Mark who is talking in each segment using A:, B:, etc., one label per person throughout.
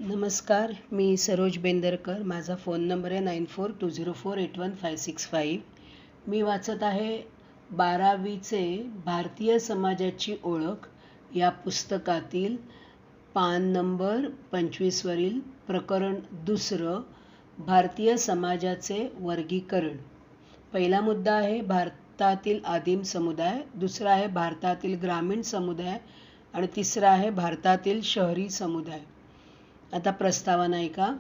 A: नमस्कार, मी सरोज बेंदरकर. माझा phone number आहे 9420481565. मी वाचत आहे 12वीचे भारतीय समाजाची ओळख या पुस्तकातील पान नंबर 25वरील प्रकरण 2 भारतीय समाजाचे वर्गीकरण. पहिला मुद्दा आहे भारतातील आदिम समुदाय, दुसरा आहे भारतातील ग्रामीण समुदाय आणि तिसरा आहे भारतातील शहरी समुदाय. आता प्रस्तावना आहे का?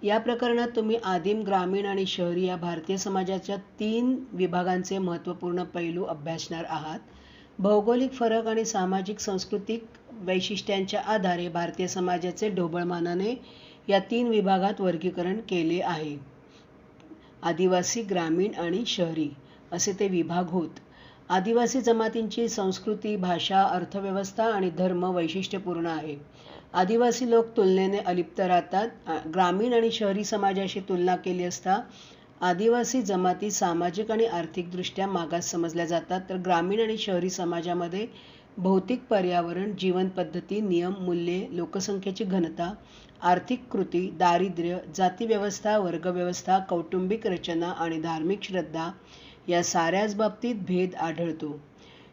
A: या प्रकरणात तुम्ही आदिम, ग्रामीण आणि शहरी या भारतीय समाजाच्या 3 विभागांचे महत्त्वपूर्ण पैलू अभ्यासणार आहात. भौगोलिक फरक आणि सामाजिक सांस्कृतिक वैशिष्ट्यांच्या आधारे भारतीय समाजाचे ढोबळमानाने या 3 विभागात वर्गीकरण केले आहे. आदिवासी, ग्रामीण आणि शहरी असे ते विभाग होत. आदिवासी जमातींची संस्कृती, भाषा, अर्थव्यवस्था आणि धर्म वैशिष्ट्यपूर्ण आहे. आदिवासी लोक तुलनेने अलिप्त राहतात. ग्रामीण आणि शहरी समाजाशी तुलना केली असता आदिवासी जमाती सामाजिक आणि आर्थिकदृष्ट्या मागास समजल्या जातात, तर ग्रामीण आणि शहरी समाजामध्ये भौतिक पर्यावरण, जीवनपद्धती, नियम, मूल्ये, लोकसंख्येची घनता, आर्थिक कृती, दारिद्र्य, जातीव्यवस्था, वर्गव्यवस्था, कौटुंबिक रचना आणि धार्मिक श्रद्धा या साऱ्याच बाबतीत भेद आढळतो.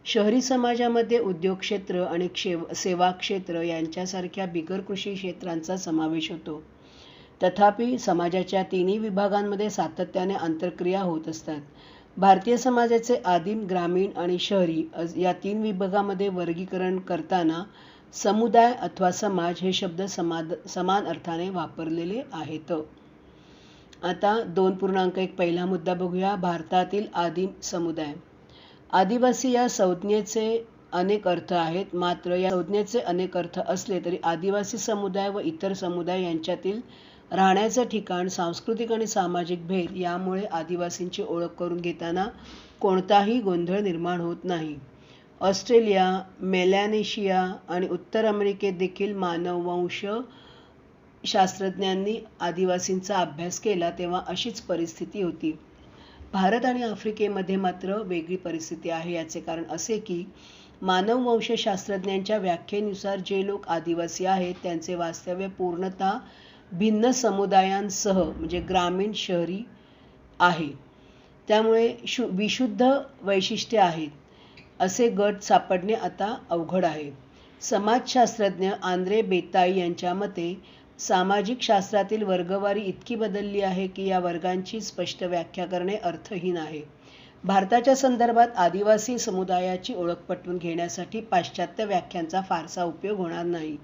A: शहरी समाजामध्ये उद्योग क्षेत्र आणि सेवा क्षेत्र यांच्यासारख्या बिगर कृषी क्षेत्रांचा समावेश होतो. तथापि समाजाच्या 3 विभागांमध्ये सातत्याने आंतरक्रिया होत असतात. भारतीय समाजाचे आदिम, ग्रामीण आणि शहरी या 3 विभागामध्ये वर्गीकरण करताना समुदाय अथवा समाज हे शब्द समान अर्थाने वापरलेले आहेत. आता 2.1 पहिला मुद्दा बघूया. भारतातील आदिम समुदाय. आदिवासी या संज्ञेचे अनेक अर्थ आहेत. मात्र या संज्ञेचे अनेक अर्थ असले तरी आदिवासी समुदाय व इतर समुदाय यांच्यातील राहण्याचे ठिकाण, सांस्कृतिक आणि सामाजिक भेद यामुळे आदिवासींची ओळख करून घेताना कोणताही गोंधळ निर्माण होत नाही. ऑस्ट्रेलिया, मेलॅनेशिया आणि उत्तर अमेरिकेत देखील मानववंश शास्त्रज्ञांनी आदिवासींचा अभ्यास केला तेव्हा अशीच परिस्थिती होती. भारत आणि आफ्रिकेमध्ये मात्र वेगळी परिस्थिती आहे. याचे कारण असे की मानववंशशास्त्रज्ञांच्या व्याख्येनुसार जे लोक आदिवासी आहेत त्यांचे वास्तव्य पूर्णतः भिन्न समुदायांसह म्हणजे ग्रामीण, शहरी आहे. त्यामुळे विशुद्ध वैशिष्ट्ये आहेत असे गट सापडणे आता अवघड आहे. समाजशास्त्रज्ञ आंद्रे बेताई यांच्या मते सामाजिक शास्त्रातील वर्गवारी इतकी बदलली आहे की या वर्गांची स्पष्ट व्याख्या करणे अर्थहीन आहे. भारताच्या संदर्भात आदिवासी समुदायाची ओळख पटवून घेण्यासाठी पाश्चात्य व्याख्यांचा फारसा उपयोग होणार नाही.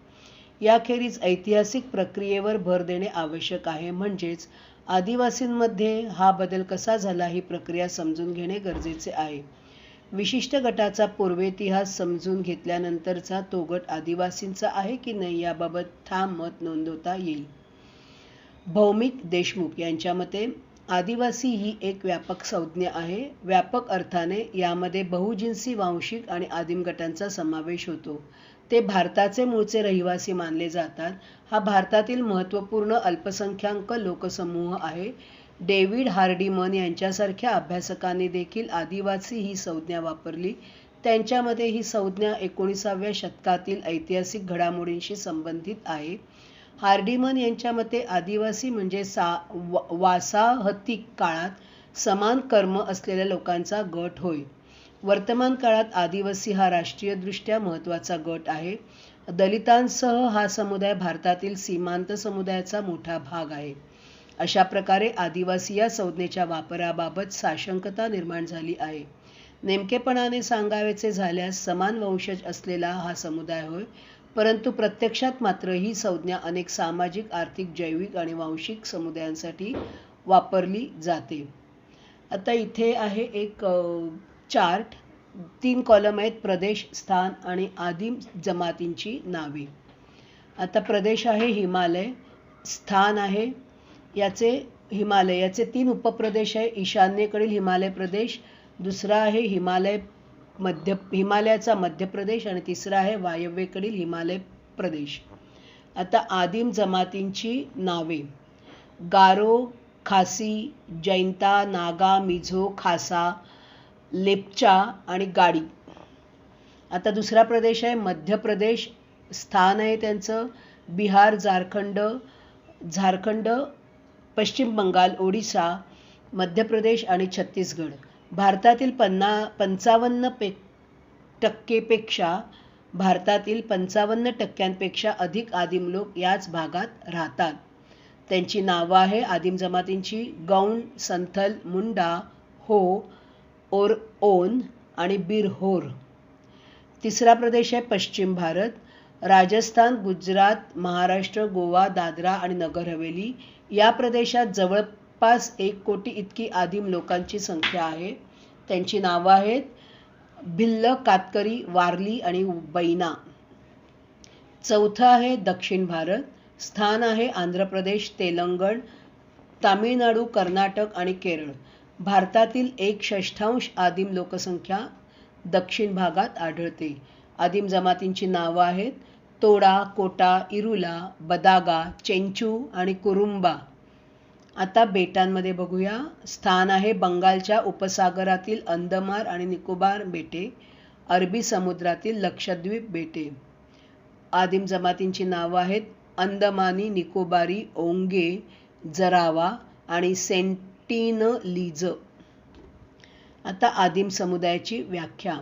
A: याखेरीज ऐतिहासिक प्रक्रियेवर भर देणे आवश्यक आहे. म्हणजेच आदिवासींमध्ये हा बदल कसा झाला ही प्रक्रिया समजून घेणे गरजेचे आहे. विशिष्ट गटाचा पूर्वेतिहास समजून घेतल्यानंतरचा तो गट आदिवासींचा आहे की नाही याबाबत ठाम मत नोंदवता येईल. भौमिक देशमुख यांच्या मते आदिवासी ही एक व्यापक संज्ञा आहे. व्यापक अर्थाने यामध्ये बहुजिन्सी, वांशिक आणि आदिम गटांचा समावेश होतो. ते भारताचे मूळचे रहिवासी मानले जातात. हा भारतातील महत्त्वपूर्ण अल्पसंख्याक लोकसमूह आहे. डेव्हिड हार्डीमन यांच्यासारख्या अभ्यासकांनी देखील आदिवासी ही संज्ञा वापरली. त्यांच्या मते ही संज्ञा 19व्या शतकातील ऐतिहासिक घडामोडींशी संबंधित आहे. हार्डीमन यांच्या मते आदिवासी म्हणजे वासाहतिक काळात समान कर्म असलेल्या लोकांचा गट होय. वर्तमान काळात आदिवासी हा राष्ट्रीयदृष्ट्या महत्त्वाचा गट आहे. दलितांसह हा समुदाय भारतातील सीमांत समुदायाचा मोठा भाग आहे. अशा प्रकारे आदिवासी या संज्ञेच्या वापराबाबत साशंकता निर्माण झाली आहे. नेमकेपणाने सांगायचे झाल्यास समान वंशज असलेला हा समुदाय होय, परंतु प्रत्यक्षात मात्र ही संज्ञा अनेक सामाजिक, आर्थिक, जैविक आणि वांशिक समुदायांसाठी वापरली जाते. आता इथे आहे एक चार्ट. 3 कॉलम आहेत: प्रदेश, स्थान आणि आदिम जमातींची नावे. आता प्रदेश आहे हिमालय, स्थान आहे याचे 3 उपप्रदेश आहे. ईशान्येकडील हिमालय प्रदेश, दुसरा आहे हिमालयाचा मध्य प्रदेश आणि तिसरा आहे वायव्येकडील हिमालय प्रदेश. आता आदिम जमातींची नावे: गारो, खासी, जैंता, नागा, मिझो, खासा, लेप्चा आणि गाडी. आता दुसरा प्रदेश आहे मध्य प्रदेश. स्थान आहे त्यांचं बिहार, झारखंड, पश्चिम बंगाल, ओडिशा, मध्य प्रदेश आणि छत्तीसगड. भारतातील 55% अधिक आदिम लोक याच भागात राहतात. त्यांची नावं आहे आदिम जमातींची: गौंड, संथल, मुंडा, हो, ओन आणि बिरहोर. तिसरा प्रदेश आहे पश्चिम भारत: राजस्थान, गुजरात, महाराष्ट्र, गोवा, दादरा आणि नगर हवेली. या प्रदेशात जवळपास 1 कोटी इतकी आदिम लोकांची संख्या आहे. त्यांची नावं आहेत भिल्ल, कातकरी, वारली आणि बैना. चौथं आहे दक्षिण भारत: स्थान आहे आंध्र प्रदेश, तेलंगण, तामिळनाडू, कर्नाटक आणि केरळ. भारतातील 1/6 आदिम लोकसंख्या दक्षिण भागात आढळते. आदिम जमातींची नावं आहेत तोडा, कोटा, इरुला, बदागा, चेंचू आणि कुरुंबा. आता बेटांमध्ये बघूया. स्थान आहे बंगालच्या उपसागरातील अंदमान आणि निकोबार बेटे, अरबी समुद्रातील लक्षद्वीप बेटे. आदिम जमातींची नावं आहेत अंदमानी, निकोबारी, ओंगे, जरावा आणि सेंटिनलीज. आता आदिम समुदायाची व्याख्या.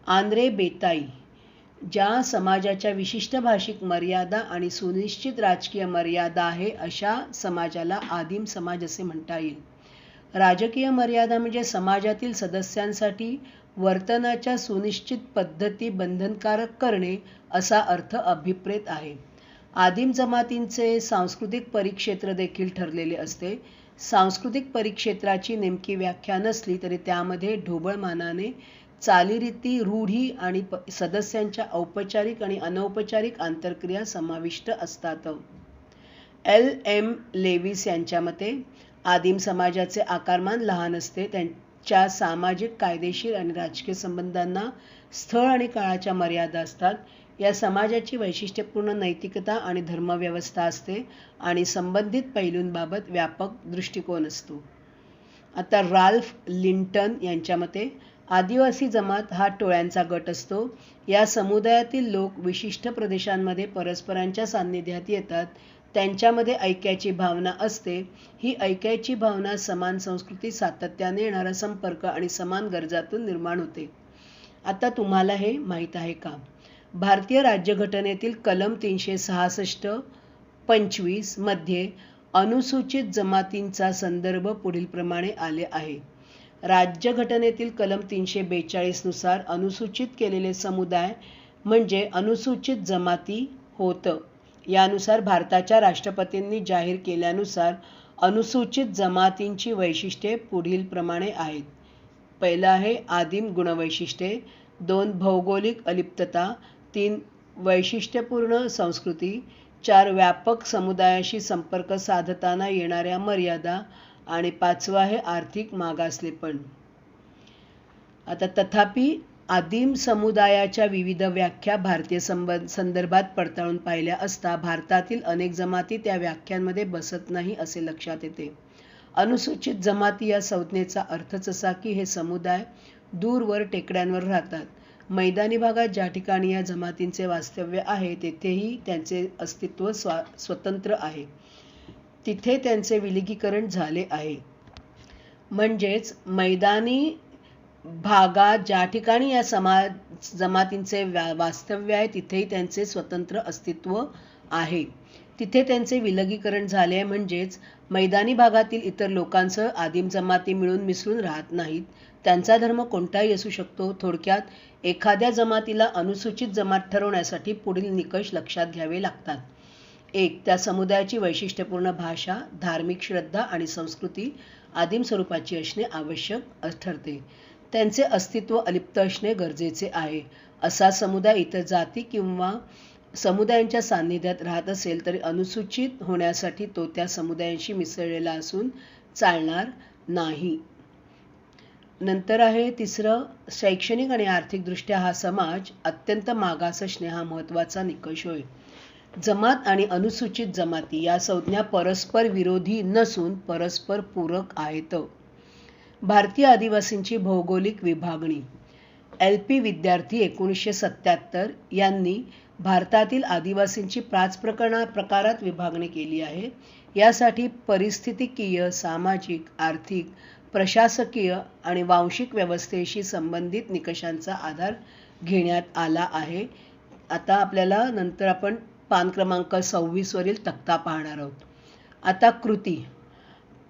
A: आंद्रे बेताई ज्या समाजाच्या विशिष्ट भाषिक मर्यादा आणि सुनिश्चित राजकीय मर्यादा आहे अशा समाजाला आदिम समाज असे म्हणता येईल. राजकीय मर्यादा म्हणजे समाजातील सदस्यांसाठी वर्तनाच्या सुनिश्चित पद्धती बंधनकारक करणे असा अर्थ अभिप्रेत आहे. आदिम जमातींचे सांस्कृतिक परिक्षेत्र देखील ठरलेले असते. सांस्कृतिक परिक्षेत्राची नेमकी व्याख्या नसली तरी त्यामध्ये ढोबळमानाने चालीरीती, रूढी आणि सदस्यांच्या औपचारिक आणि अनौपचारिक आंतरक्रिया समाविष्ट असतात. L.M. लेविस यांच्या मते आदिम समाजाचे आकारमान लहान असते. त्यांच्या सामाजिक, कायदेशीर आणि राजकीय संबंधांना स्थळ आणि काळाच्या मर्यादा असतात. या समाजाची वैशिष्ट्यपूर्ण नैतिकता आणि धर्मव्यवस्था असते आणि संबंधित पैलूंबाबत व्यापक दृष्टिकोन असतो. आता राल्फ लिंटन यांच्या मते आदिवासी जमात हा टोळ्यांचा गट असतो. या समुदायातील लोक विशिष्ट प्रदेशांमध्ये परस्परांच्या सान्निध्यात येतात. त्यांच्यामध्ये ऐक्याची भावना असते. ही ऐक्याची भावना समान संस्कृती, सातत्याने येणारा संपर्क आणि समान गरजातून निर्माण होते. आता तुम्हाला हे माहीत आहे का? भारतीय राज्यघटनेतील कलम 366(25) मध्ये अनुसूचित जमातींचा संदर्भ पुढीलप्रमाणे आले आहे. राज्यघटनेतील कलम 342 नुसार अनुसूचित केलेले समुदाय म्हणजे अनुसूचित जमाती होत. यानुसार भारताच्या राष्ट्रपतींनी जाहीर केल्यानुसार अनुसूचित जमातींची वैशिष्ट्ये पुढीलप्रमाणे आहेत. पहिलं आहे आदिम गुणवैशिष्ट्ये, 2 भौगोलिक अलिप्तता, 3 वैशिष्ट्यपूर्ण संस्कृती, 4 व्यापक समुदायाशी संपर्क साधताना येणाऱ्या मर्यादा आणि 5वं आहे आर्थिक मागासलेपण. आता तथापि आदिम समुदायाच्या विविध व्याख्या भारतीय संदर्भात पडताळून पाहिल्या असता भारतातील अनेक जमाती त्या व्याख्यांमध्ये बसत नाही असे लक्षात येते. अनुसूचित जमाती या संज्ञेचा अर्थच असा की हे समुदाय दूरवर टेकड्यांवर राहतात. मैदानी भागात ज्या ठिकाणी या जमातींचे वास्तव्य आहे तेथेही त्यांचे अस्तित्व स्वतंत्र आहे. तिथे त्यांचे विलगीकरण झाले आहे. म्हणजेच मैदानी भागात ज्या ठिकाणी या जमातींचे वास्तव्य आहे तिथेही त्यांचे स्वतंत्र अस्तित्व आहे. तिथे त्यांचे विलगीकरण झाले आहे. म्हणजेच मैदानी भागातील इतर लोकांसह आदिम जमाती मिळून मिसळून राहत नाहीत. त्यांचा धर्म कोणताही असू शकतो. थोडक्यात एखाद्या जमातीला अनुसूचित जमात ठरवण्यासाठी पुढील निकष लक्षात घ्यावे लागतात. 1. त्या समुदायाची वैशिष्ट्यपूर्ण भाषा, धार्मिक श्रद्धा आणि संस्कृती आदिम स्वरूपाची असणे आवश्यक ठरते. त्यांचे अस्तित्व अलिप्त असणे गरजेचे आहे. असा समुदाय इतर जाती किंवा समुदायांच्या सान्निध्यात राहत असेल तरी अनुसूचित होण्यासाठी तो त्या समुदायांशी मिसळलेला असून चालणार नाही. नंतर आहे 3. शैक्षणिक आणि आर्थिकदृष्ट्या हा समाज अत्यंत मागास असणे हा महत्त्वाचा निकष होय. जमात आणि अनुसूचित जमाती या संज्ञा परस्पर विरोधी नसून परस्पर पूरक आहेत. भारतीय आदिवासींची भौगोलिक विभागणी. L.P. विद्यार्थी 1977 यांनी भारतातील आदिवासींची 5 प्रकारात विभागणी केली आहे. यासाठी परिस्थितिकीय, सामाजिक, आर्थिक, प्रशासकीय आणि वांशिक व्यवस्थेशी संबंधित निकषांचा आधार घेण्यात आला आहे. आता आपल्याला नंतर आपण पान क्रमांक 26 वरील तक्ता पाहणार आहोत. आता कृती.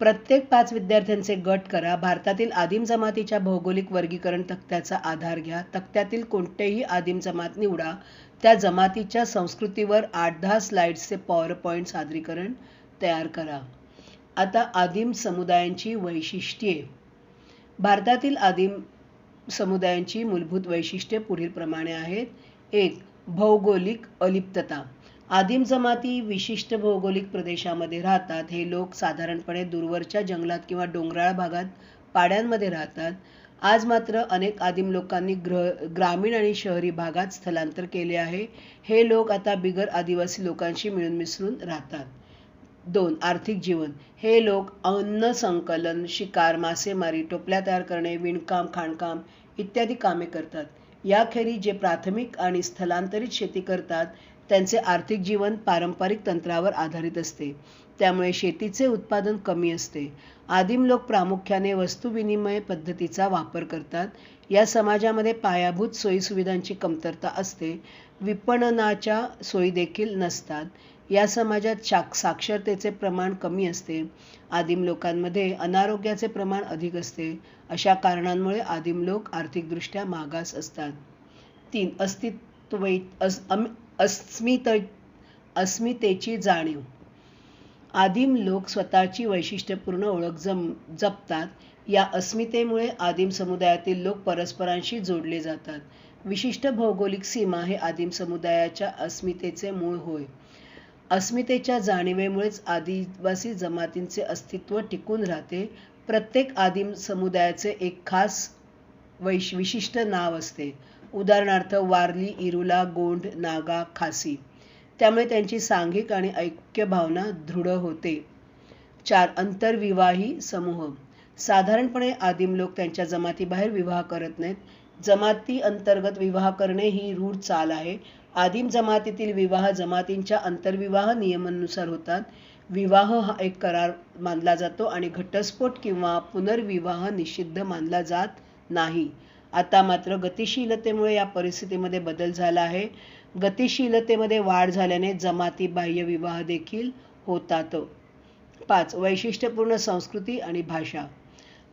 A: प्रत्येक 5 विद्यार्थ्यांचे गट करा. भारतातील आदिम जमातीच्या भौगोलिक वर्गीकरण तक्त्याचा आधार घ्या. तक्त्यातील कोणतेही आदिम जमात निवडा. त्या जमातीच्या संस्कृतीवर 8-10 स्लाइड्सचे पॉवरपॉईंट सादरीकरण तयार करा. आता आदिम समुदायांची वैशिष्ट्ये. भारतातील आदिम समुदायांची मूलभूत वैशिष्ट्ये पुढीलप्रमाणे आहेत. 1. भौगोलिक अलिप्तता. आदिम जमाती विशिष्ट भौगोलिक प्रदेशामध्ये राहतात. हे लोक साधारणपणे दूरवरच्या जंगलात किंवा डोंगराळ भागात पाड्यांमध्ये राहतात. आज मात्र अनेक आदिम लोकांनी ग्रामीण आणि शहरी भागात स्थलांतर केले आहे. हे लोक आता बिगर आदिवासी लोकांशी मिळून मिसळून राहतात. 2. आर्थिक जीवन. हे लोक अन्न संकलन, शिकार, मासेमारी, टोपल्या तयार करणे, विणकाम, खाणकाम इत्यादी कामे करतात. याखेरीज जे प्राथमिक आणि स्थलांतरित शेती करतात त्यांचे आर्थिक जीवन पारंपरिक तंत्रावर आधारित असते. त्यामुळे शेतीचे उत्पादन कमी असते. आदिम लोक प्रामुख्याने वस्तुविनिमय पद्धतीचा वापर करतात. या समाजामध्ये पायाभूत सोयीसुविधांची कमतरता असते. विपणनाच्या सोयी देखील नसतात. या समाजात साक्षरतेचे प्रमाण कमी असते. आदिम लोकांमध्ये अनारोग्याचे प्रमाण अधिक असते. अशा कारणांमुळे आदिम लोक आर्थिकदृष्ट्या मागास असतात. 3. अस्मितेची जाणीव. आदिम लोक स्वतःची वैशिष्ट्यपूर्ण ओळख जपतात. या अस्मितेमुळे आदिम समुदायातील लोक परस्परांशी जोडले जातात. विशिष्ट भौगोलिक सीमा हे आदिम समुदायाच्या अस्मितेचे मूळ होय. अस्मितेच्या जाणीवेमुळेच आदिवासी जमातींचे अस्तित्व टिकून राहते. प्रत्येक आदिम समुदायाचे एक खास विशिष्ट नाव असते. उदाहरणार्थ वारली, इरुला, गोंड, नागा, खासी. त्यामुळे त्यांची सांघिक आणि ऐक्य भावना दृढ होते. 4. आंतरविवाही समूह. साधारणपणे आदिम लोक त्यांच्या जमातीबाहेर विवाह करत नाहीत. जमाती अंतर्गत विवाह करणे ही रूढ चाल आहे. आदिम जमातीतील विवाह जमातींच्या आंतरविवाह नियमांनुसार होतात. विवाह हा एक करार मानला जातो आणि घटस्फोट किंवा पुनर्विवाह निषिद्ध मानला जात नाही. आता मात्र गतिशीलतेमुळे या परिस्थितीमध्ये बदल झाला आहे. गतिशीलतेमध्ये वाढ झाल्याने जमाती बाह्य विवाह देखील होतात. 5. वैशिष्ट्यपूर्ण संस्कृती आणि भाषा.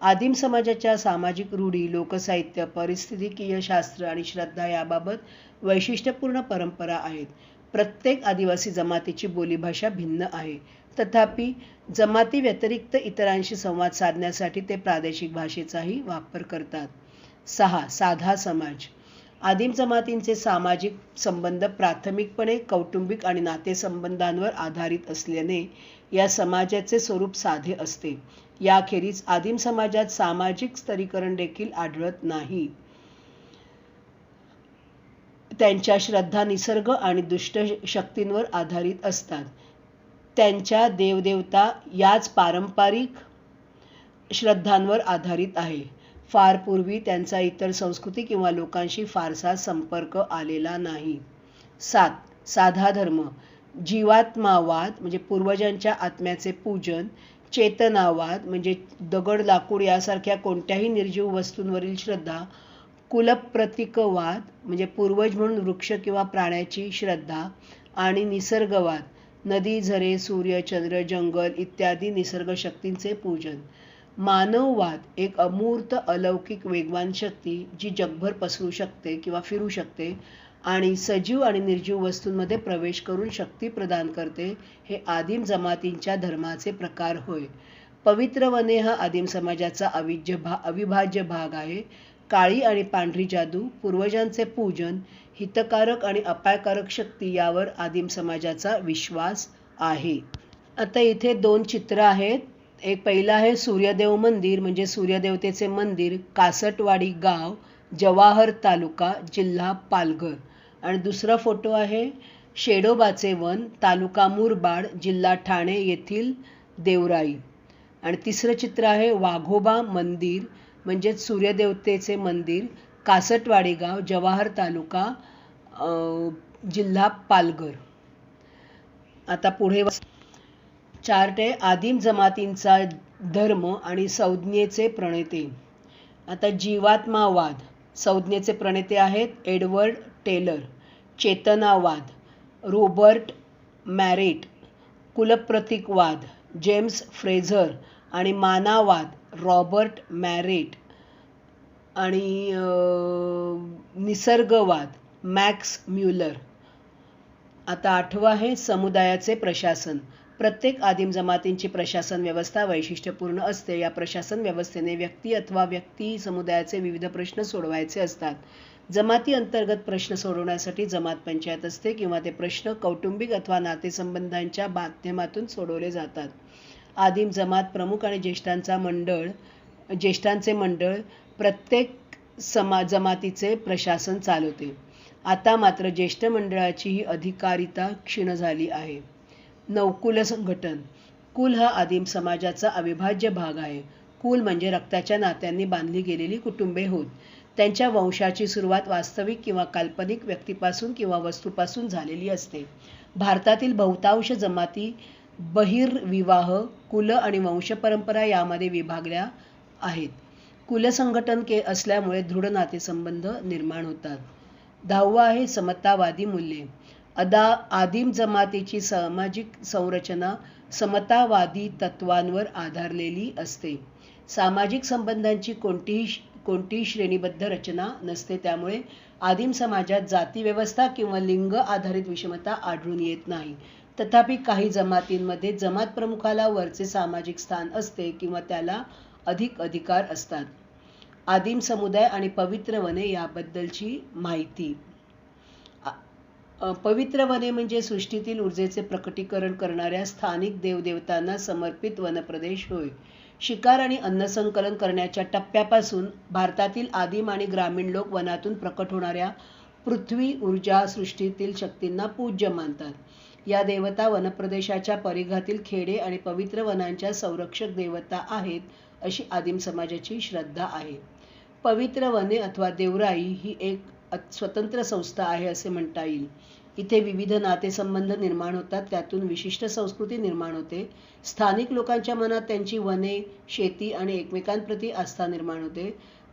A: आदिम समाजाच्या सामाजिक रूढी, लोकसाहित्य, पारिस्थितिकीय शास्त्र आणि श्रद्धा याबाबत वैशिष्ट्यपूर्ण परंपरा आहेत. प्रत्येक आदिवासी जमातीची बोलीभाषा भिन्न आहे. तथापि जमाती व्यतिरिक्त इतरांशी संवाद साधण्यासाठी ते प्रादेशिक भाषेचाही वापर करतात. 6. साधा समाज. आदिम जमातींचे सामाजिक संबंध प्राथमिकपणे कौटुंबिक आणि नातेसंबंधांवर आधारित असल्याने या समाजाचे स्वरूप साधे असते. याखेरीज आदिम समाजात सामाजिक स्तरीकरण देखील आढळत नाही. त्यांच्या श्रद्धा निसर्ग आणि दुष्ट शक्तींवर आधारित असतात. त्यांच्या देवदेवता याच पारंपरिक श्रद्धांवर आधारित आहे. फार पूर्वी त्यांचा इतर संस्कृती किंवा लोकांशी फारसा संपर्क आलेला नाही. 7. साधा धर्म. जीवात्मावाद म्हणजे पूर्वजांच्या आत्म्याचे पूजन, चेतनावाद म्हणजे दगड, लाकूड यासारख्या कोणत्याही निर्जीव वस्तूंवरील श्रद्धा, कुलप्रतीकवाद म्हणजे पूर्वज म्हणून वृक्ष किंवा प्राण्याची श्रद्धा आणि निसर्गवाद, नदी, झरे, सूर्य, चंद्र, जंगल इत्यादी निसर्ग शक्तींचे पूजन. मानववाद एक अमूर्त अलौकिक वेगवान शक्ती जी जगभर पसरू शकते किंवा फिरू शकते आणि सजीव आणि निर्जीव वस्तूंमध्ये प्रवेश करून शक्ती प्रदान करते. हे आदिम जमातींच्या धर्माचे प्रकार होय. पवित्र वने हा आदिम समाजाचा अविभाज्य भाग आहे. काळी आणि पांढरी जादू, पूर्वजांचे पूजन, हितकारक आणि अपायकारक शक्ती यावर आदिम समाजाचा विश्वास आहे. आता इथे 2 चित्र आहेत. एक पहिलं आहे सूर्यदेव मंदिर म्हणजे सूर्यदेवतेचे मंदिर, कासटवाडी गाव, जवाहर तालुका, जिल्हा पालघर. आणि दुसरा फोटो आहे शेडोबाचे वन, तालुका मुरबाड, जिल्हा ठाणे येथील देवराई. आणि तिसरं चित्र आहे वाघोबा मंदिर म्हणजेच सूर्यदेवतेचे मंदिर, कासटवाडी गाव, जवाहर तालुका, जिल्हा पालघर. आता पुढे चार्ट आहे आदिम जमातींचा धर्म आणि संज्ञेचे प्रणेते. आता जीवात्मावाद संज्ञेचे प्रणेते आहेत एडवर्ड टेलर. चेतनावाद रॉबर्ट मॅरेट. कुलप्रतीकवाद जेम्स फ्रेझर आणि मानावाद रॉबर्ट मॅरेट आणि निसर्गवाद मॅक्स म्युलर. आता 8वं आहे समुदायाचे प्रशासन. प्रत्येक आदिम जमातींची प्रशासन व्यवस्था वैशिष्ट्यपूर्ण असते. या प्रशासन व्यवस्थेने व्यक्ती अथवा व्यक्ती समुदायाचे विविध प्रश्न सोडवायचे असतात. जमाती अंतर्गत प्रश्न सोडवण्यासाठी जमात पंचायत असते किंवा ते प्रश्न कौटुंबिक अथवा नातेसंबंधांच्या माध्यमातून सोडवले जातात. आदिम जमात प्रमुख आणि ज्येष्ठांचे मंडळ प्रत्येक जमातीचे प्रशासन चालवते. आता मात्र ज्येष्ठ मंडळाची ही अधिकारिता क्षीण झाली आहे. 9 कुल संघटन. कुल हा आदिम समाजाचा अविभाज्य भाग आहे. कुल म्हणजे रक्ताच्या नात्यांनी बांधली गेलेली कुटुंबे होत. त्यांच्या वंशाची सुरुवात वास्तविक किंवा काल्पनिक व्यक्तीपासून किंवा वस्तूपासून झालेली असते. भारतातील बहुतांश जमाती बहिर्विवाह, कुल आणि वंशपरंपरा यामध्ये विभागल्या आहेत. कुलसंघटन असल्यामुळे दृढ नातेसंबंध निर्माण होतात. 10वं आहे समतावादी मूल्ये. आदिम जमातीची सामाजिक संरचना समतावादी तत्वांवर आधारलेली असते. सामाजिक संबंधांची कोणतीही श्रेणीबद्ध रचना नसते. त्यामुळे आदिम समाजात जातीव्यवस्था किंवा लिंग आधारित विषमता आढळून येत नाही. तथापि काही जमातींमध्ये जमात प्रमुखाला वरचे सामाजिक स्थान असते किंवा त्याला अधिक अधिकार असतात. आदिम समुदाय आणि पवित्र वने याबद्दलची माहिती. पवित्र वने म्हणजे सृष्टीतील ऊर्जेचे प्रकटीकरण करणाऱ्या स्थानिक देवदेवतांना समर्पित वनप्रदेश होय. शिकार आणि अन्नसंकलन करण्याच्या टप्प्यापासून भारतातील आदिम आणि ग्रामीण लोक वनातून प्रकट होणाऱ्या पृथ्वी ऊर्जा सृष्टीतील शक्तींना पूज्य मानतात. या देवता वनप्रदेशाच्या परिघातील खेडे आणि पवित्र वनांच्या संरक्षक देवता आहेत अशी आदिम समाजाची श्रद्धा आहे. पवित्र वने अथवा देवराई ही एक स्वतंत्र संस्था आहे असे म्हणता येईल. इथे विविध नातेसंबंध निर्माण होतात. त्यातून विशिष्ट संस्कृती निर्माण होते. स्थानिक लोकांच्या मनात त्यांची वने, शेती आणि एकमेकांप्रती आस्था निर्माण होते.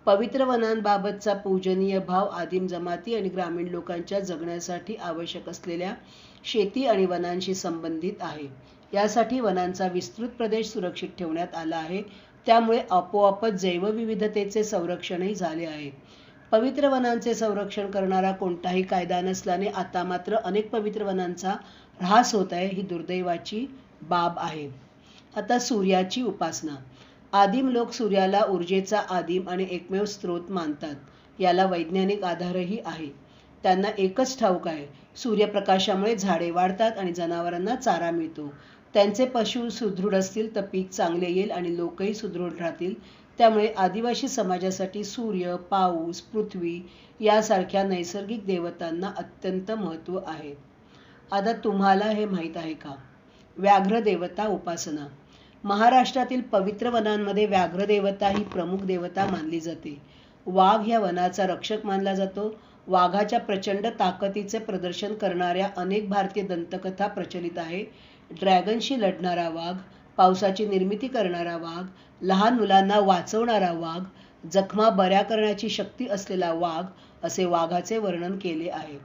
A: पवित्र वनांबाबतचा पूजनीय भाव आदिम जमाती आणि ग्रामीण लोकांच्या जगण्यासाठी आवश्यक असलेल्या शेती आणि वनांशी संबंधित आहे. यासाठी वनांचा विस्तृत प्रदेश सुरक्षित ठेवण्यात आला आहे. त्यामुळे आपोआपच जैवविविधतेचे संरक्षणही झाले आहे. पवित्र वनांचे संरक्षण करणारा कोणताही कायदा नसल्याने आता मात्र अनेक पवित्र वनांचा ऱ्हास होत आहे. ही दुर्दैवाची बाब आहे. आता सूर्याची उपासना. आदिम लोक सूर्याला ऊर्जेचा आदिम आणि एकमेव स्रोत मानतात. याला वैज्ञानिक आधारही आहे. त्यांना एकच ठाऊक आहे, सूर्यप्रकाशामुळे झाडे वाढतात आणि जनावरांना चारा मिळतो. त्यांचे पशु सुदृढ असतील तर पीक चांगले येईल आणि लोकही सुदृढ राहतील. त्यामुळे आदिवासी समाजासाठी सूर्य, पाऊस, पृथ्वी यासारख्या नैसर्गिक देवतांना अत्यंत महत्त्व आहे. आता तुम्हाला हे माहीत आहे का? व्याघ्र देवता उपासना. महाराष्ट्रातील पवित्र वनांमध्ये व्याघ्र देवता ही प्रमुख देवता मानली जाते. वाघ या वनाचा रक्षक मानला जातो. वाघाच्या प्रचंड ताकदीचे प्रदर्शन करणाऱ्या अनेक भारतीय दंतकथा प्रचलित आहे. ड्रॅगनशी लढणारा वाघ, पावसाची निर्मिती करणारा वाघ, लहान मुलांना वाचवणारा वाघ, जखमा बऱ्या करण्याची शक्ती असलेला वाघ असे वाघाचे वर्णन केले आहे.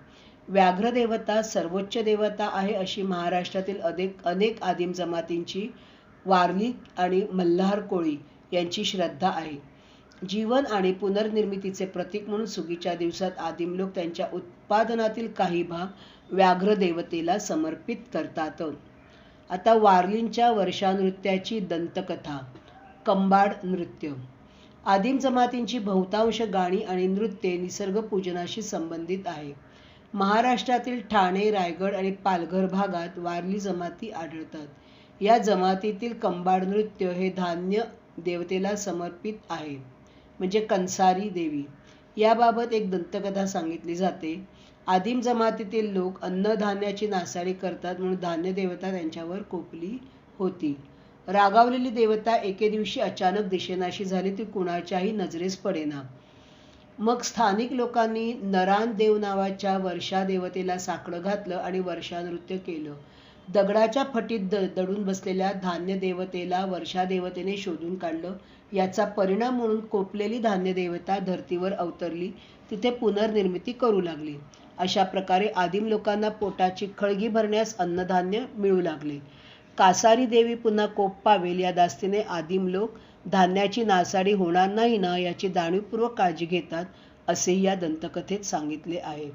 A: व्याघ्र देवता सर्वोच्च देवता आहे अशी महाराष्ट्रातील अनेक आदिम जमातींची, वारली आणि मल्हार कोळी यांची श्रद्धा आहे. जीवन आणि पुनर्निर्मितीचे प्रतीक म्हणून सुगीच्या दिवसात आदिम लोक त्यांच्या उत्पादनातील काही भाग व्याघ्र देवतेला समर्पित करतात. आता वारलींच्या वर्षानृत्याची दंतकथा. कंबाड नृत्य. आदिम जमातींची बहुतांश गाणी आणि नृत्ये निसर्गपूजनाशी संबंधित आहे. महाराष्ट्रातील ठाणे, रायगड आणि पालघर भागात वारली जमाती आढळतात. या जमातीतील कंबाड नृत्य हे धान्य देवतेला समर्पित आहे, म्हणजे कंसारी देवी. याबाबत एक दंतकथा सांगितली जाते. आदिम जमातीतील लोक अन्नधान्याची नासाडी करतात म्हणून धान्य देवता त्यांच्यावर कोपली होती. रागावलेली देवता एके दिवशी अचानक दिसेनाशी झाली. ती कुणाच्याही नजरेस पडेना. मग स्थानिक लोकांनी नरान देव नावाच्या वर्षा देवतेला साकडं घातलं आणि वर्षा नृत्य केलं. दगडाच्या फटीत दडून बसलेल्या धान्य देवतेला वर्षा देवतेने शोधून काढलं. याचा परिणाम म्हणून कोपलेली धान्य देवता धर्तीवर अवतरली, तिथे पुनर्निर्मिती करू लागली. अशा प्रकारे आदिम लोकांना पोटाची खळगी भरण्यास अन्नधान्य मिळू लागले. कासारी देवी पुन्हा कोप पावेल या दास्तीने आदिम लोक धान्याची नासाडी होणार नाही ना याची जाणीवपूर्वक काळजी घेतात, असेही या दंतकथेत सांगितले आहे.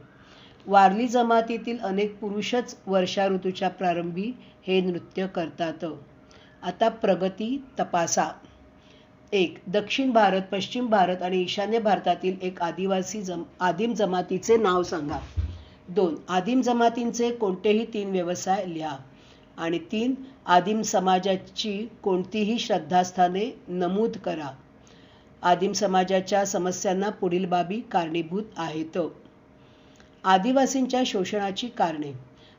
A: वारली जमातीतील अनेक पुरुषच वर्षा ऋतूच्या प्रारंभी हे नृत्य करतात. आता प्रगती तपासा. 1. दक्षिण भारत, पश्चिम भारत आणि ईशान्य भारतातील एक आदिम जमातीचे नाव सांगा. 2. आदिम जमातींचे कोणतेही 3 व्यवसाय लिहा. आणि 3. आदिम समाजाची कोणतीही श्रद्धास्थाने नमूद करा. आदिम समाजाच्या समस्यांना पुढील बाबी कारणीभूत आहेत. आदिवासींच्या शोषणाची कारणे.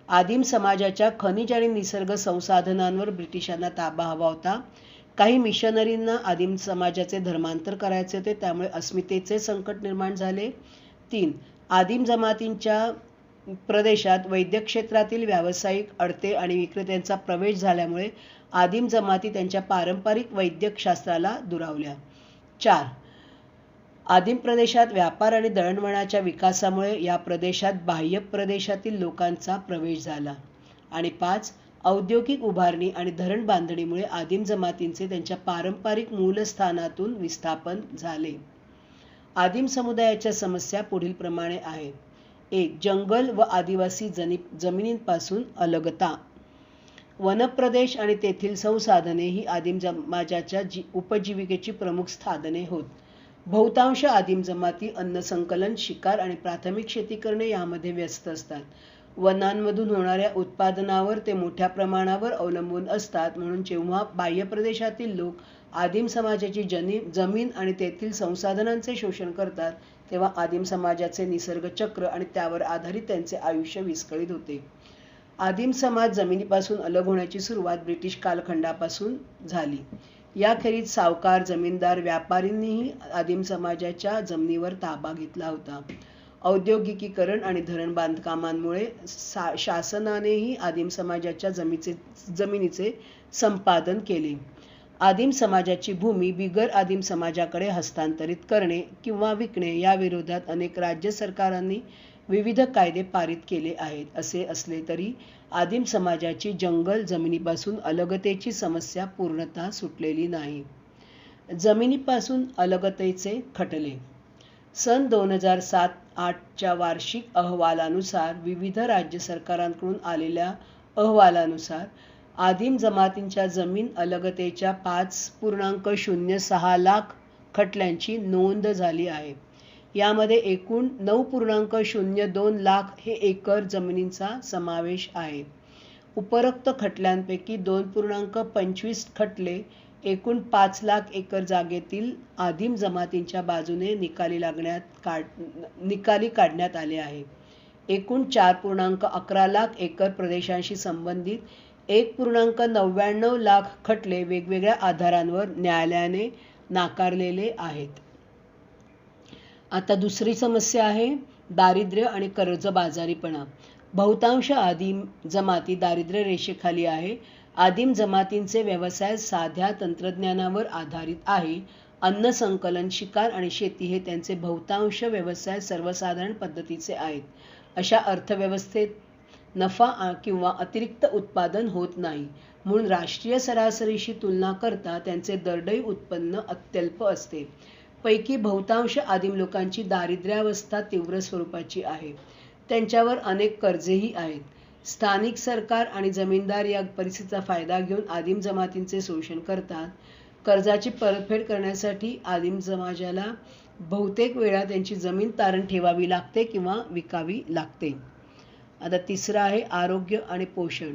A: आदिम समाजाच्या खनिज आणि निसर्ग संसाधनांवर ब्रिटिशांना ताबा हवा होता. काही मिशनरींना आदिम समाजाचे धर्मांतर करायचे होते, त्यामुळे अस्मितेचे संकट निर्माण झाले. 3. आदिम जमातींच्या प्रदेशात वैद्यक क्षेत्रातील व्यावसायिक अडते आणि विक्रेत्यांचा प्रवेश झाल्यामुळे आदिम जमाती त्यांच्या पारंपरिक वैद्यक शास्त्राला दुरावल्या. 4. आदिम प्रदेशात व्यापार आणि दळणवळणाच्या विकासामुळे या प्रदेशात बाह्य प्रदेशातील लोकांचा प्रवेश झाला. आणि 5. औद्योगिक उभारणी आणि धरण बांधणीमुळे आदिम जमातींचे त्यांच्या पारंपरिक मूलस्थानातून विस्थापन झाले. आदिम समुदायाच्या समस्या पुढीलप्रमाणे आहेत. 1. जंगल व आदिवासी जमिनींपासून अलगता. वनप्रदेश आणि तेथील संसाधने ही आदिम समाजाच्या उपजीविकेची प्रमुख साधने होत. बहुतांश आदिम जमाती अन्नसंकलन, शिकार आणि प्राथमिक शेती करणे यामध्ये व्यस्त असतात. वनांमधून होणाऱ्या उत्पादनावर ते मोठ्या प्रमाणावर अवलंबून असतात. म्हणून जेव्हा बाह्य प्रदेशातील लोक आदिम समाजाची जमीन आणि तेथील संसाधनांचे शोषण करतात, तेव्हा आदिम समाजाचे निसर्गचक्र आणि त्यावर आधारित त्यांचे आयुष्य विस्कळीत होते. आदिम समाज जमिनीपासून अलग होण्याची सुरुवात ब्रिटिश कालखंडापासून झाली. याखेरीज सावकार, जमीनदार, व्यापारींनीही आदिम समाजाच्या जमिनीवर ताबा घेतला होता. औद्योगिकीकरण आणि धरण बांधकामांमुळे शासनानेही आदिम समाजाच्या जमिनीचे संपादन केले. आदिम समाजाची भूमी बिगर आदिम समाजाकडे हस्तांतरित करणे किंवा विकणे या विरोधात अनेक राज्य सरकारांनी विविध कायदे पारित केले आहेत. असे असले तरी आदिम समाजाची जंगल जमिनीपासून अलगतेची समस्या पूर्णतः सुटलेली नाही. जमिनीपासून अलगतेचे खटले. सन 2007-08च्या वार्षिक अहवालानुसार विविध राज्य सरकारांकडून आलेल्या अहवालानुसार आदिम जमातींच्या जमीन अलगतेच्या 5.06 लाख खटल्यांची नोंद झाली आहे. यामध्ये एकूण 9.02 लाख हे एकर जमिनींचा समावेश आहे. उपरोक्त खटल्यांपैकी 2.25 खटले एकूण 5 लाख एकर जागेतील आदिम जमातींच्या बाजूने निकाली काढण्यात आले आहे. एकूण 4.11 लाख एकर प्रदेशांशी संबंधित 1.99 लाख खटले वेगवेगळ्या आधारांवर न्यायालयाने नाकारलेले आहेत. आता दुसरी समस्या आहे दारिद्र्य आणि कर्जबाजारीपणा. बहुतांश आदिम जमाती दारिद्र्य रेषेखाली आहे. आदिम जमातींचे व्यवसाय साध्या तंत्रज्ञानावर आधारित आहे. अन्न संकलन, शिकार आणि शेती हे त्यांचे बहुतांश व्यवसाय सर्वसाधारण पद्धतीचे आहेत. अशा अर्थव्यवस्थेत नफा किंवा अतिरिक्त उत्पादन होत नाही. म्हणून राष्ट्रीय सरासरीशी तुलना करता त्यांचे दरडोई उत्पन्न अत्यल्प असते. पैकी बहुतांश आदिम लोकांची दारिद्र्यावस्था तीव्र स्वरूपाची आहे. त्यांच्यावर अनेक कर्जेही आहेत. स्थानिक सरकार आणि जमीनदार या परिस्थितीचा फायदा घेऊन आदिम जमातींचे शोषण करतात. कर्जाची परतफेड करण्यासाठी आदिम समाजाला बहुतेक वेळा त्यांची जमीन तारण ठेवावी लागते किंवा विकावी लागते. आता तिसरं आहे आरोग्य आणि पोषण.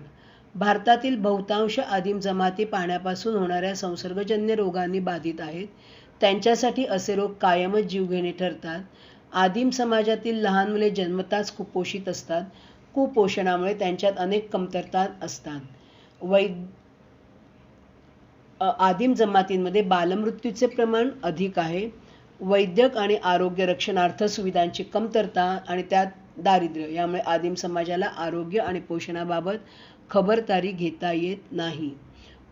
A: भारतातील बहुतांश आदिम जमाती पाण्यापासून होणाऱ्या संसर्गजन्य रोगांनी बाधित आहेत. त्यांच्यासाठी असे रोग कायमच जीवघेणे ठरतात. आदिम समाजातील लहान मुले जन्मताच कुपोषित असतात. कुपोषणामुळे त्यांच्यात अनेक कमतरता असतात. आदिम जमातींमध्ये बालमृत्यूचे प्रमाण अधिक आहे. वैद्यक आणि आरोग्य रक्षणार्थ सुविधांची कमतरता आणि त्यात दारिद्र्य यामुळे आदिम समाजाला आरोग्य आणि पोषणाबाबत खबरदारी घेता येत नाही.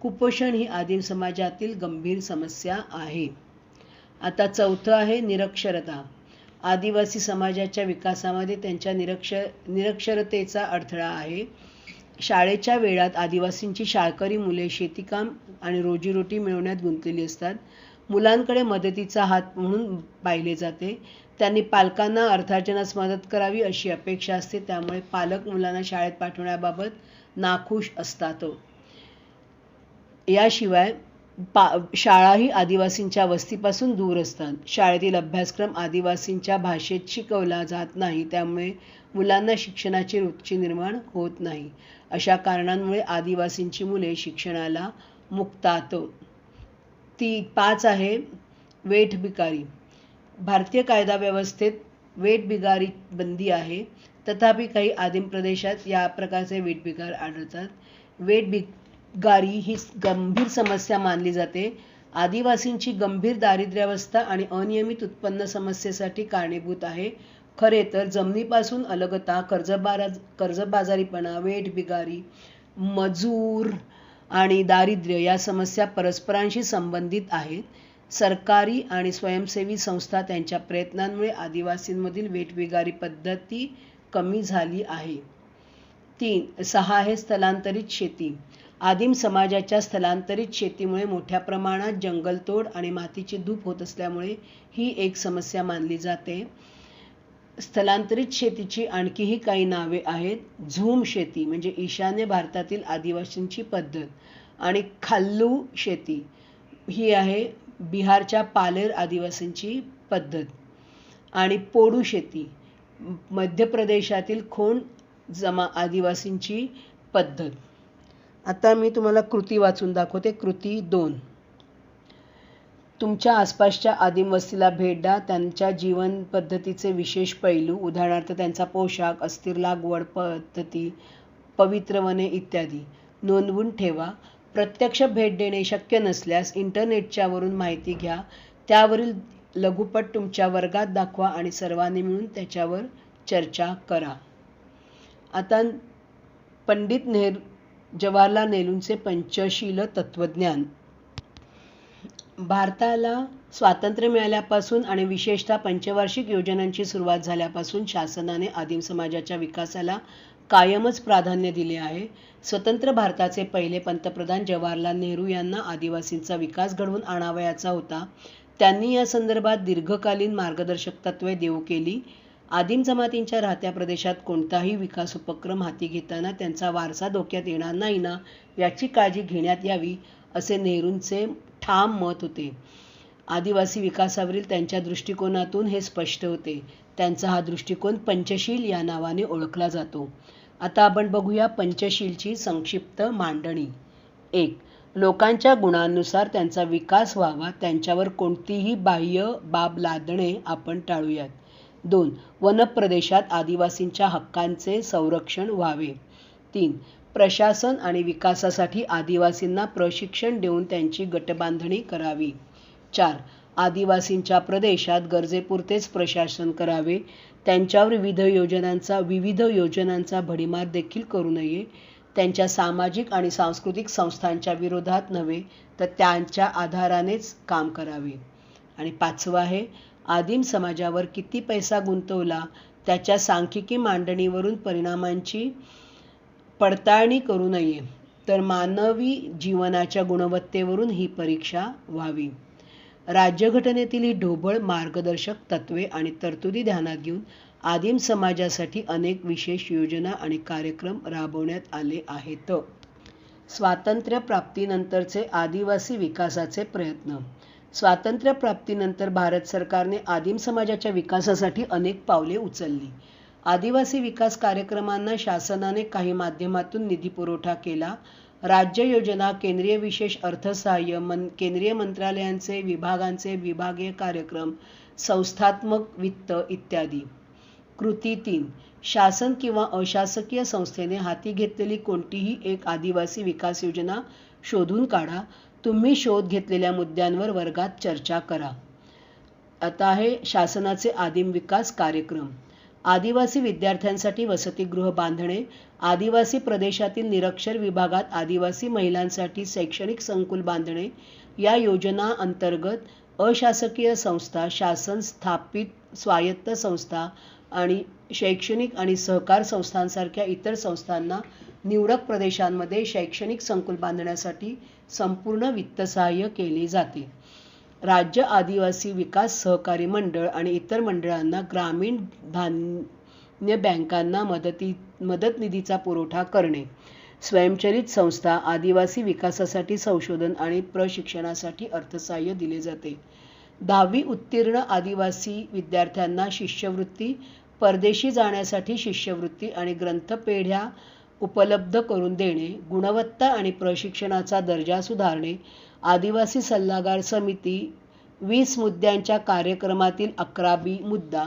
A: कुपोषण ही आदिम समाजातील गंभीर समस्या आहे. आता चौथं आहे निरक्षरता. आदिवासी समाजाच्या विकासामध्ये त्यांच्या निरक्षरतेचा अडथळा आहे. शाळेच्या वेळात आदिवासींची शाळकरी मुले शेतीकाम आणि रोजीरोटी मिळवण्यात गुंतलेली असतात. मुलांकडे मदतीचा हात म्हणून पाहिले जाते. त्यांनी पालकांना अर्थार्जनास मदत करावी अशी अपेक्षा असते. त्यामुळे पालक मुलांना शाळेत पाठवण्याबाबत नाखुश असतात. याशिवाय शाळाही आदिवासींच्या वस्तीपासून दूर असतात. शाळेतील अभ्यासक्रम आदिवासींच्या भाषेत शिकवला जात नाही. त्यामुळे मुलांना शिक्षणाची रुची निर्माण होत नाही. अशा कारणांमुळे आदिवासींची मुले शिक्षणाला मुकतात. 5 आहे वेठबिगारी. भारतीय कायदा व्यवस्थेत वेठबिगारी बंदी आहे. तथापि काही आदिम प्रदेशात या प्रकारचे वेठबिगार आढळतात. वेठबिगारी ही गंभीर समस्या मानली जाते. आदिवासींची गंभीर दारिद्र्यावस्था आणि अनियमित उत्पन्न समस्येसाठी कारणीभूत आहे. खरे तर जमिनीपासून अलगता, कर्जबाजारीपणा, वेठबिगारी, मजूर आणि दारिद्र्य या समस्या परस्परांशी संबंधित आहेत. सरकारी आणि स्वयंसेवी संस्था त्यांच्या प्रयत्नांमुळे आदिवासींमधील वेठबिगारी पद्धती कमी झाली आहे. 6 आहे स्थलांतरित शेती. आदिम समाजाच्या स्थलांतरित शेतीमुळे मोठ्या प्रमाणात जंगलतोड आणि मातीची धूप होत असल्यामुळे ही एक समस्या मानली जाते. स्थलांतरित शेतीची आणखीही काही नावे आहेत. झूम शेती म्हणजे ईशान्य भारतातील आदिवासींची पद्धत, आणि खाल्लू शेती ही आहे बिहारच्या पालेर आदिवासींची पद्धत, आणि पोडू शेती मध्य प्रदेशातील खोंड जमा आदिवासींची पद्धत. आता मी तुम्हाला कृती वाचून दाखवते. कृती 2. तुमच्या आसपासच्या आदिम वस्तीला भेट द्या. त्यांच्या जीवन पद्धतीचे विशेष पैलू, उदाहरणार्थ त्यांचा पोशाख, अस्थिर लागवड पद्धती, पवित्र वने इत्यादी नोंदवून ठेवा. प्रत्यक्ष भेट देणे शक्य नसल्यास इंटरनेटच्या वरून माहिती घ्या. त्यावरील लघुपट तुमच्या वर्गात दाखवा आणि सर्वांनी मिळून त्याच्यावर चर्चा करा. आता पंडित जवाहरलाल नेहरूंचे पंचशील तत्वज्ञान. भारताला स्वातंत्र्य मिळाल्यापासून आणि विशेषतः पंचवार्षिक योजनांची सुरुवात झाल्यापासून शासनाने आदिम समाजाच्या विकासाला कायमच प्राधान्य दिले आहे. स्वतंत्र भारताचे पहिले पंतप्रधान जवाहरलाल नेहरू यांना आदिवासींचा विकास घडवून आणावयाचा होता. त्यांनी या संदर्भात दीर्घकालीन मार्गदर्शक तत्त्वे देऊ केली. आदिम जमातींच्या राहत्या प्रदेशात कोणताही विकास उपक्रम हाती घेताना त्यांचा वारसा धोक्यात येणार नाही ना याची काळजी घेण्यात यावी असे नेहरूंचे ठाम मत होते. आदिवासी विकासावरील त्यांच्या दृष्टिकोनातून हे स्पष्ट होते. त्यांचा हा दृष्टिकोन पंचशील या नावाने ओळखला जातो. आता आपण बघूया पंचशीलची संक्षिप्त मांडणी. 1. लोकांच्या गुणांनुसार त्यांचा विकास व्हावा, त्यांच्यावर कोणतीही बाह्य बाब लादणे आपण टाळूयात. 2. वनप्रदेशात आदिवासींच्या हक्कांचे संरक्षण व्हावे. 3. प्रशासन आणि विकासासाठी आदिवासींना प्रशिक्षण देऊन त्यांची गटबांधणी करावी. 4. आदिवासींच्या प्रदेशात गरजेपुरतेच प्रशासन करावे. त्यांच्यावर विविध योजनांचा भडीमार देखील करू नये. त्यांच्या सामाजिक आणि सांस्कृतिक संस्थांच्या विरोधात नव्हे तर त्यांच्या आधारानेच काम करावे. आणि 5वं आहे आदिम समाजावर किती पैसा गुंतवला त्याच्या सांख्यिकी मांडणीवरून परिणामांची पडताळणी करू नये तर मानवी जीवनाच्या गुणवत्तेवरून ही परीक्षा व्हावी. राज्यघटनेतील ही ढोबळ मार्गदर्शक तत्त्वे आणि तरतुदी ध्यानात घेऊन आदिम समाजासाठी अनेक विशेष योजना आणि कार्यक्रम राबवण्यात आले आहेत. स्वातंत्र्यप्राप्तीनंतरचे आदिवासी विकासाचे प्रयत्न. स्वातंत्र्यप्राप्तीनंतर भारत सरकारने आदिम समाजाच्या विकासासाठी अनेक पावले उचलली. आदिवासी विकास कार्यक्रमांना शासनाने काही माध्यमातून निधी पुरवठा केला. राज्य योजना, केंद्रीय विशेष अर्थसहाय्य, केंद्रीय मंत्रालयांचे, विभागांचे विभागीय कार्यक्रम, संस्थात्मक वित्त इत्यादी. कृती 3. शासन किंवा अशासकीय संस्थेने हाती घेतलेली कोणतीही एक आदिवासी विकास योजना शोधून काढा. तुम्ही शोध घेतलेल्या मुद्द्यांवर वर्गात चर्चा करा. आता आहे शासनाचे आदिम विकास कार्यक्रम. आदिवासी विद्यार्थ्यांसाठी वसतिगृह बांधणे, आदिवासी प्रदेशातील निरक्षर विभागात आदिवासी महिलांसाठी शैक्षणिक संकुल बांधणे या योजना अंतर्गत अशासकीय संस्था, शासन स्थापित स्वायत्त संस्था आणि शैक्षणिक आणि सहकार संस्थांसारख्या इतर संस्थांना निवडक प्रदेशांमध्ये शैक्षणिक संकुल बांधण्यासाठी संपूर्ण वित्तसहाय्य केले जाते. राज्य आदिवासी विकास सहकारी मंडळ आणि इतर मंडळांना ग्रामीण धान्य बँकांना मदत निधीचा पुरवठा करणे. स्वयंचलित संस्था आदिवासी विकासासाठी संशोधन आणि प्रशिक्षणासाठी अर्थसहाय्य दिले जाते. 10वी उत्तीर्ण आदिवासी विद्यार्थ्यांना शिष्यवृत्ती, परदेशी जाण्यासाठी शिष्यवृत्ती आणि ग्रंथपेढ्या उपलब्ध करून देणे, गुणवत्ता आणि प्रशिक्षणाचा दर्जा सुधारणे, आदिवासी सल्लागार समिती, 20 मुद्द्यांच्या कार्यक्रमातील 11बी मुद्दा,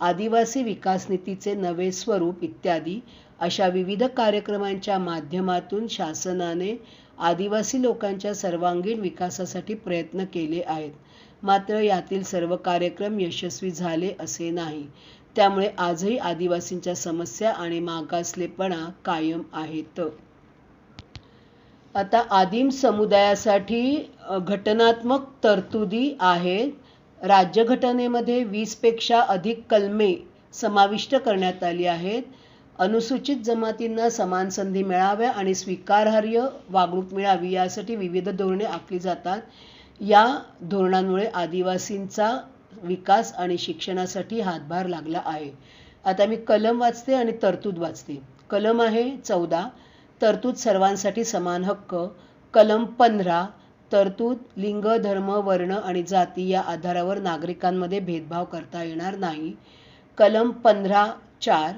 A: आदिवासी विकास नीतीचे नवे स्वरूप इत्यादी अशा विविध कार्यक्रमांच्या माध्यमातून शासनाने आदिवासी लोकांच्या सर्वांगीण विकासासाठी प्रयत्न केले आहेत. मात्र यातील सर्व कार्यक्रम यशस्वी झाले असे नाही. त्यामुळे आजही आदिवासींच्या समस्या आणि मागासलेपणा कायम आहेत. आता आदिम समुदायासाठी घटनात्मक तरतुदी आहेत. राज्यघटनेमध्ये 20 पेक्षा अधिक कलमे समाविष्ट करण्यात आली आहेत. अनुसूचित जमातींना समान संधी मिळाव्या आणि स्वीकारार्ह वागणूक मिळावी यासाठी विविध धोरणे आखली जातात. या धोरणांमुळे आदिवासींचा विकास आणि शिक्षणासाठी हातभार लागला आहे. आता मी कलम वाचते आणि तरतूद वाचते. कलम आहे 14, तरतूद सर्वांसाठी समान हक्क. कलम 15, तरतूद लिंग, धर्म, वर्ण आणि जाती या आधारावर नागरिकांमध्ये भेदभाव करता येणार नाही. कलम 15(4),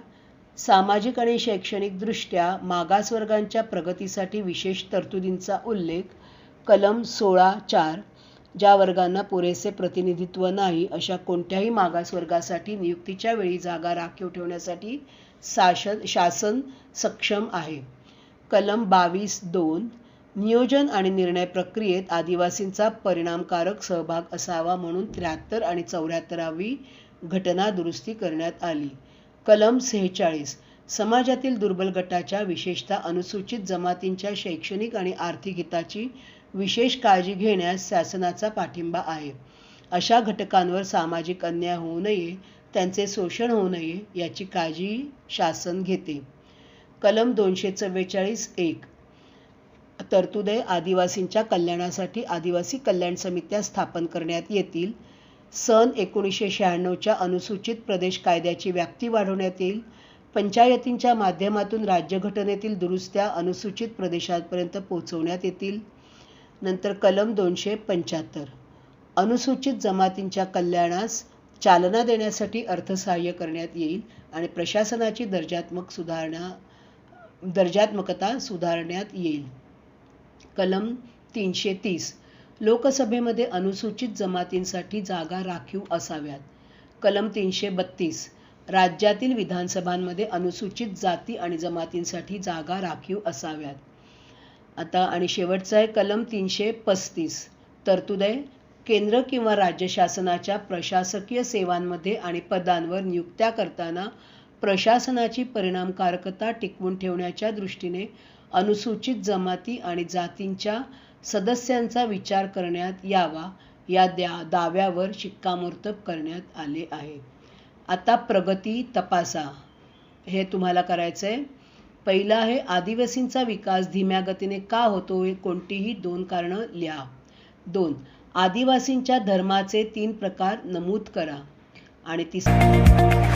A: सामाजिक आणि शैक्षणिकदृष्ट्या मागासवर्गांच्या प्रगतीसाठी विशेष तरतुदींचा उल्लेख. कलम 16(4), ज्या वर्गांना पुरेसे प्रतिनिधित्व नाही अशा कोणत्याही मागासवर्गासाठी नियुक्तीच्या वेळी जागा राखीव ठेवण्यासाठी शासन सक्षम आहे. कलम 22(2), नियोजन आणि निर्णय प्रक्रियेत आदिवासींचा परिणामकारक सहभाग असावा म्हणून 73 आणि 74वी घटना दुरुस्ती करण्यात आली. कलम 46, समाजातील दुर्बल गटाच्या विशेषतः अनुसूचित जमातींच्या शैक्षणिक आणि आर्थिक हिताची विशेष काळजी घेण्यास शासनाचा पाठिंबा आहे. अशा घटकांवर सामाजिक अन्याय होऊ नये, त्यांचे शोषण होऊ नये याची काळजी शासन घेते. कलम 244(1), तरतूद आहे आदिवासींच्या कल्याणासाठी आदिवासी कल्याण समित्या स्थापन करण्यात येतील. सन 1996च्या अनुसूचित प्रदेश कायद्याची व्याप्ती वाढवण्यात येईल. पंचायतींच्या माध्यमातून राज्यघटनेतील दुरुस्त्या अनुसूचित प्रदेशांपर्यंत पोहोचवण्यात येतील. नंतर कलम 275, अनुसूचित जमातींच्या कल्याणास चालना देण्यासाठी अर्थसहाय्य करण्यात येईल आणि प्रशासनाची दर्जात्मकता सुधारण्यात येईल. कलम 330, लोकसभेमध्ये अनुसूचित जमातींसाठी जागा राखीव असाव्यात. कलम 332, राज्यातील विधानसभांमध्ये अनुसूचित जाती आणि जमातींसाठी जागा राखीव असाव्यात. आता आणि शेवटचा आहे कलम 335, तरतूद आहे केंद्र किंवा राज्य शासनाच्या प्रशासकीय सेवांमध्ये आणि पदांवर नियुक्त्या करताना प्रशासनाची परिणामकारकता टिकवून ठेवण्याच्या दृष्टीने अनुसूचित जमाती आणि जातींच्या सदस्यांचा विचार करण्यात यावा या दाव्यावर शिक्कामोर्तब करण्यात आले आहे. आता प्रगती तपासा, हे तुम्हाला करायचं आहे. पहिला आहे आदिवासींचा विकास धीम्या गतीने का होतो हे कोणतीही 2 कारणं लिहा. 2, आदिवासींच्या धर्माचे 3 प्रकार नमूद करा. आणि 3